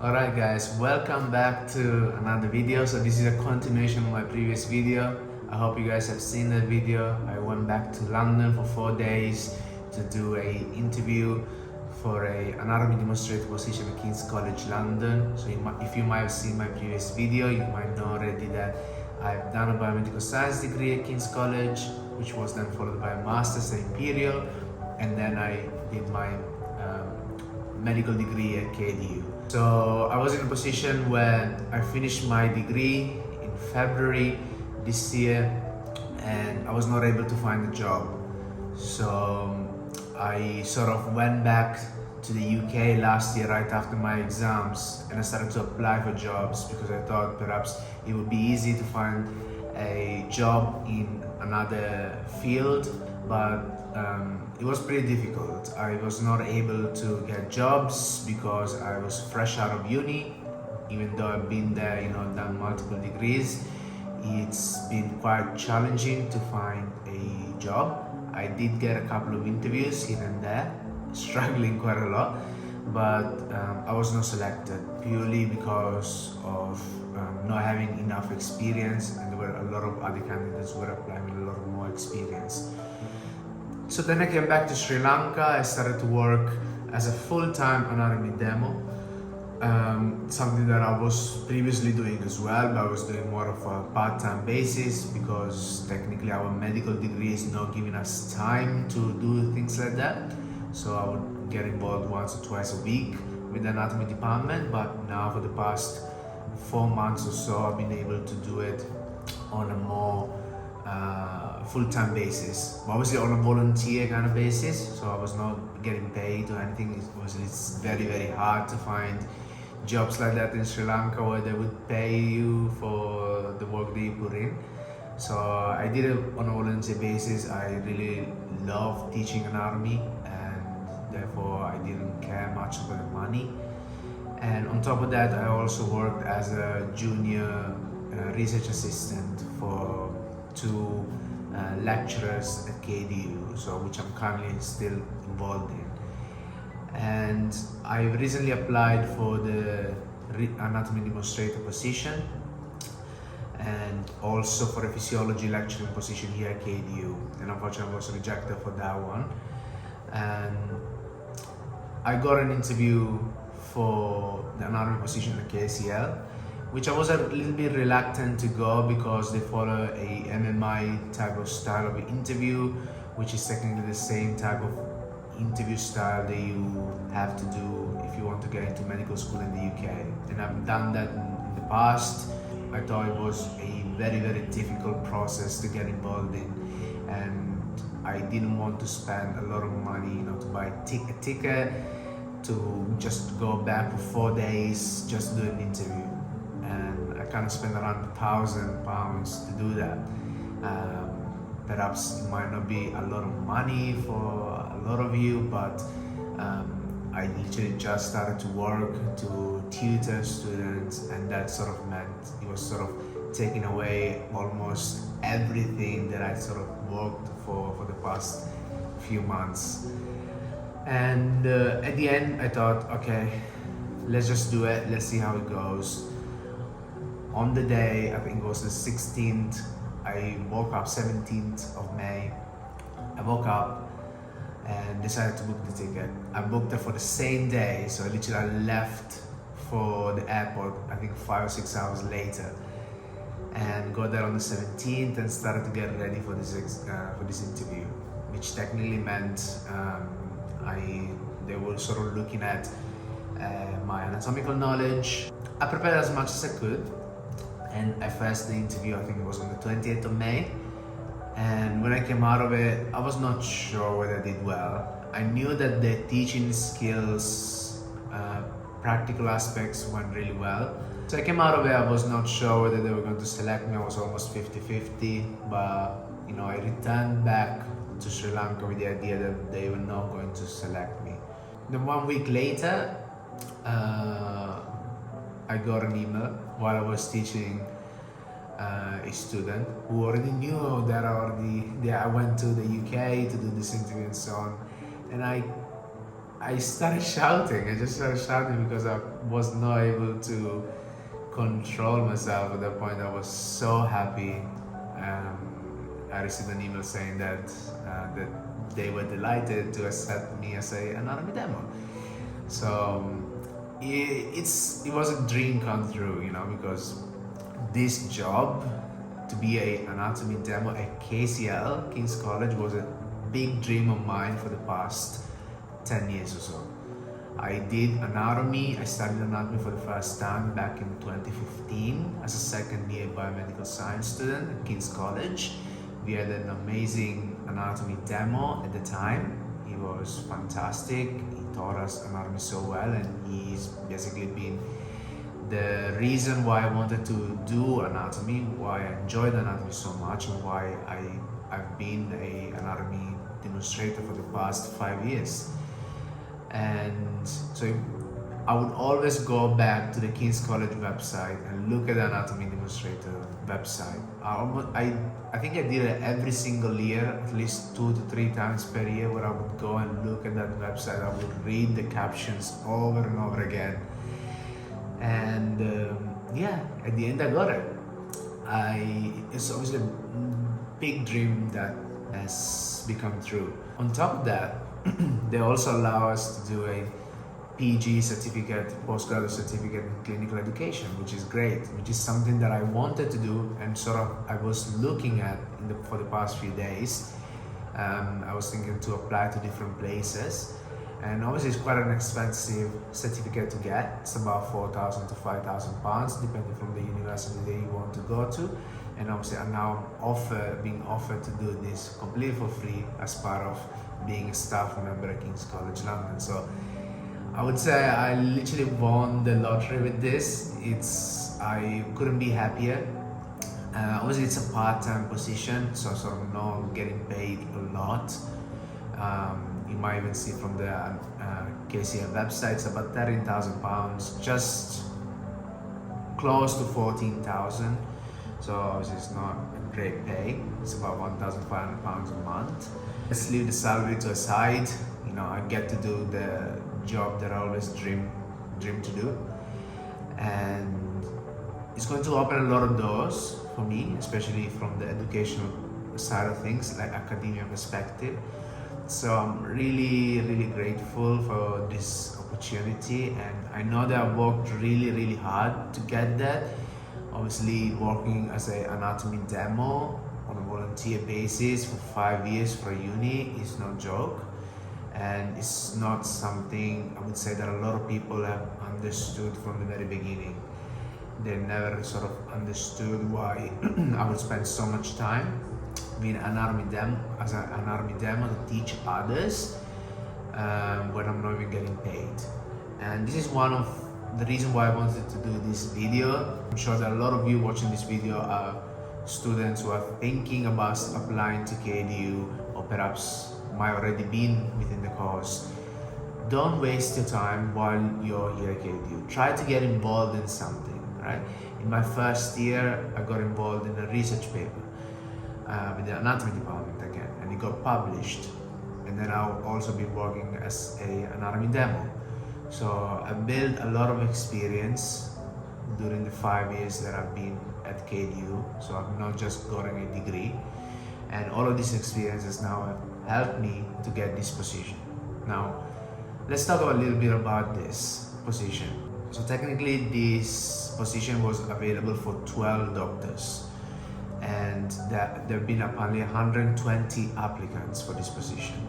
Alright guys, welcome back to another video. So this is a continuation of my previous video. I hope you guys have seen the video. I went back to London for 4 days to do a interview for a Anatomy Demonstrator position at King's College London. So if you might have seen my previous video, you might know already that I've done a biomedical science degree at King's College, which was then followed by a master's at Imperial, and then I did my medical degree at KDU. So I was in a position where I finished my degree in February this year and I was not able to find a job. So I sort of went back to the UK last year right after my exams, and I started to apply for jobs because I thought perhaps it would be easy to find a job in another field, but it was pretty difficult. I was not able to get jobs because I was fresh out of uni. Even though I've been there, done multiple degrees, it's been quite challenging to find a job. I did get a couple of interviews here and there, struggling quite a lot, but I was not selected purely because of not having enough experience, and there were a lot of other candidates who were applying with a lot more experience. So then I came back to Sri Lanka. I started to work as a full-time anatomy demo, something that I was previously doing as well, but I was doing more of a part-time basis because technically our medical degree is not giving us time to do things like that. So I would get involved once or twice a week with the anatomy department, but now for the past 4 months or so I've been able to do it on a more full-time basis, obviously on a volunteer kind of basis, so I was not getting paid or anything. It's very hard to find jobs like that in Sri Lanka where they would pay you for the work that you put in. So I did it on a volunteer basis. I really love teaching anatomy, and therefore I didn't care much about the money. And on top of that, I also worked as a junior research assistant for 2 lecturers at KDU, so which I'm currently still involved in. And I recently applied for the Anatomy Demonstrator position and also for a physiology lecturing position here at KDU, and unfortunately I was rejected for that one. And I got an interview for the anatomy position at KCL, which I was a little bit reluctant to go because they follow a MMI type of style of interview, which is technically the same type of interview style that you have to do if you want to get into medical school in the UK. And I've done that in the past. I thought it was a very difficult process to get involved in, and I didn't want to spend a lot of money, to buy a ticket to just go back for 4 days just to do an interview. And I kind of spent around £1,000 to do that. Perhaps it might not be a lot of money for a lot of you, but I literally just started to work to tutor students, and that sort of meant it was sort of taking away almost everything that I sort of worked for the past few months. And at the end I thought, okay, let's just do it, let's see how it goes. On the day, I think it was the 16th, I woke up, 17th of May, I woke up and decided to book the ticket. I booked it for the same day, so literally I left for the airport, I think 5 or 6 hours later, and got there on the 17th and started to get ready for this interview, which technically meant they were sort of looking at my anatomical knowledge. I prepared as much as I could, and I faced the interview, I think it was on the 20th of May. And when I came out of it, I was not sure whether I did well. I knew that the teaching skills, practical aspects went really well. So I came out of it, I was not sure whether they were going to select me. I was almost 50-50, but I returned back to Sri Lanka with the idea that they were not going to select me. Then 1 week later, I got an email while I was teaching a student who already knew that I went to the UK to do this interview and so on. And I started shouting. I just started shouting because was not able to control myself. At that point, I was so happy. I received an email saying that they were delighted to accept me as an anatomy demo. So it was a dream come true, because this job to be an anatomy demo at KCL, King's College, was a big dream of mine for the past 10 years or so. I did anatomy. I studied anatomy for the first time back in 2015 as a second year biomedical science student at King's College. We had an amazing anatomy demo at the time. He was fantastic. He taught us anatomy so well, and he's basically been the reason why I wanted to do anatomy, why I enjoyed anatomy so much, and why I've been an anatomy demonstrator for the past 5 years. And so I would always go back to the King's College website and look at the Anatomy Demonstrator website. I think I did it every single year, at least 2 to 3 times per year, where I would go and look at that website. I would read the captions over and over again. And at the end I got it. It's obviously a big dream that has become true. On top of that, they also allow us to do a PG certificate, postgraduate certificate in clinical education, which is great, which is something that I wanted to do and I was looking at for the past few days. I was thinking to apply to different places, and obviously it's quite an expensive certificate to get. It's about 4,000 to 5,000 pounds, depending from the university that you want to go to. And obviously I'm now being offered to do this completely for free as part of being a staff member at King's College London. So I would say I literally won the lottery with this. I couldn't be happier. Obviously it's a part-time position, so sort of not getting paid a lot. You might even see from the KCL website, it's about £13,000, just close to 14,000. So obviously it's not a great pay. It's about £1,500 a month. Let's leave the salary to a side. I get to do the job that I always dream to do, and it's going to open a lot of doors for me, especially from the educational side of things, like academia perspective. So I'm really, really grateful for this opportunity, and I know that I've worked really, really hard to get that. Obviously, working as an anatomy demo on a volunteer basis for 5 years for a uni is no joke, and it's not something I would say that a lot of people have understood from the very beginning. They never sort of understood why I would spend so much time being an anatomy demo to teach others when I'm not even getting paid. And this is one of the reasons why I wanted to do this video. I'm sure that a lot of you watching this video are students who are thinking about applying to KDU, or perhaps might already been within the course. Don't waste your time while you're here at KDU. Try to get involved in something, right? In my first year, I got involved in a research paper with the anatomy department again, and it got published. And then I'll also be working as an anatomy demo. So I built a lot of experience during the 5 years that I've been at KDU. So I've not just gotten a degree, and all of these experiences now have helped me to get this position. Now, let's talk a little bit about this position. So technically this position was available for 12 doctors, and there have been apparently 120 applicants for this position.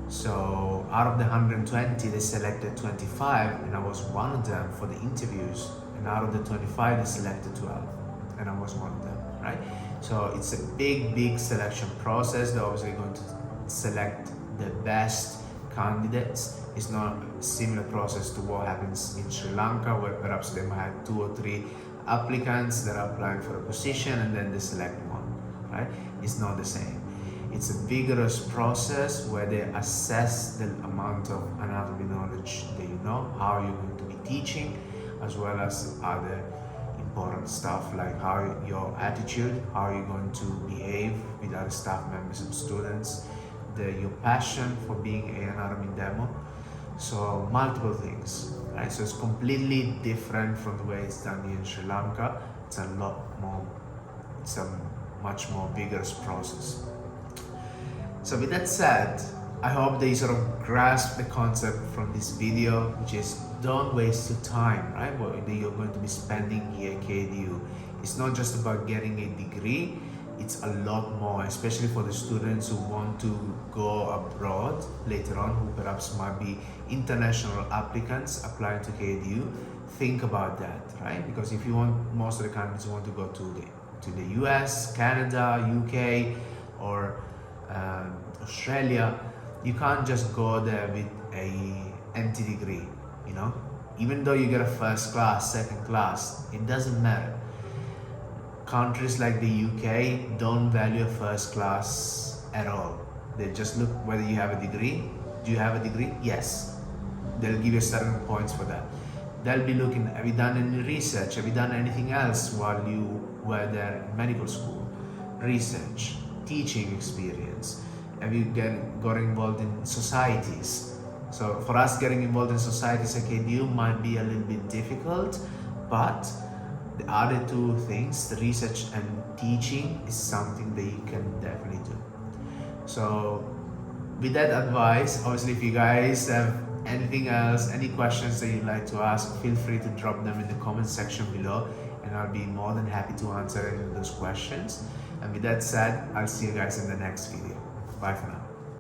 So out of the 120, they selected 25, and I was one of them for the interviews. And out of the 25, they selected 12, and I was one of them, right? So it's a big selection process. They're obviously going to select the best candidates. It's not a similar process to what happens in Sri Lanka, where perhaps they might have 2 or 3 applicants that are applying for a position and then they select one, right? It's not the same. It's a vigorous process where they assess the amount of anatomy knowledge that you know, how you're going to be teaching, as well as other important stuff like how your attitude, how you're going to behave with other staff members and students, your passion for being an anatomy demo. So multiple things, right? So it's completely different from the way it's done here in Sri Lanka. It's a much more vigorous process. So with that said, I hope that you sort of grasp the concept from this video, which is don't waste your time, right? What you're going to be spending here at KDU. It's not just about getting a degree, it's a lot more, especially for the students who want to go abroad later on, who perhaps might be international applicants applying to KDU. Think about that, right? Because if you want, most of the candidates want to go to the US, Canada, UK, or Australia, you can't just go there with a empty degree, you know? Even though you get a first class, second class, it doesn't matter. Countries like the UK don't value a first class at all. They just look whether you have a degree. Do you have a degree? Yes. They'll give you certain points for that. They'll be looking, have you done any research? Have you done anything else while you were there in medical school? Research, teaching experience. Have you got involved in societies? So for us, getting involved in societies at KDU might be a little bit difficult, but the other two things, the research and teaching, is something that you can definitely do. So with that advice, obviously if you guys have anything else, any questions that you'd like to ask, feel free to drop them in the comment section below, and I'll be more than happy to answer any of those questions. And with that said, I'll see you guys in the next video. Bye for now.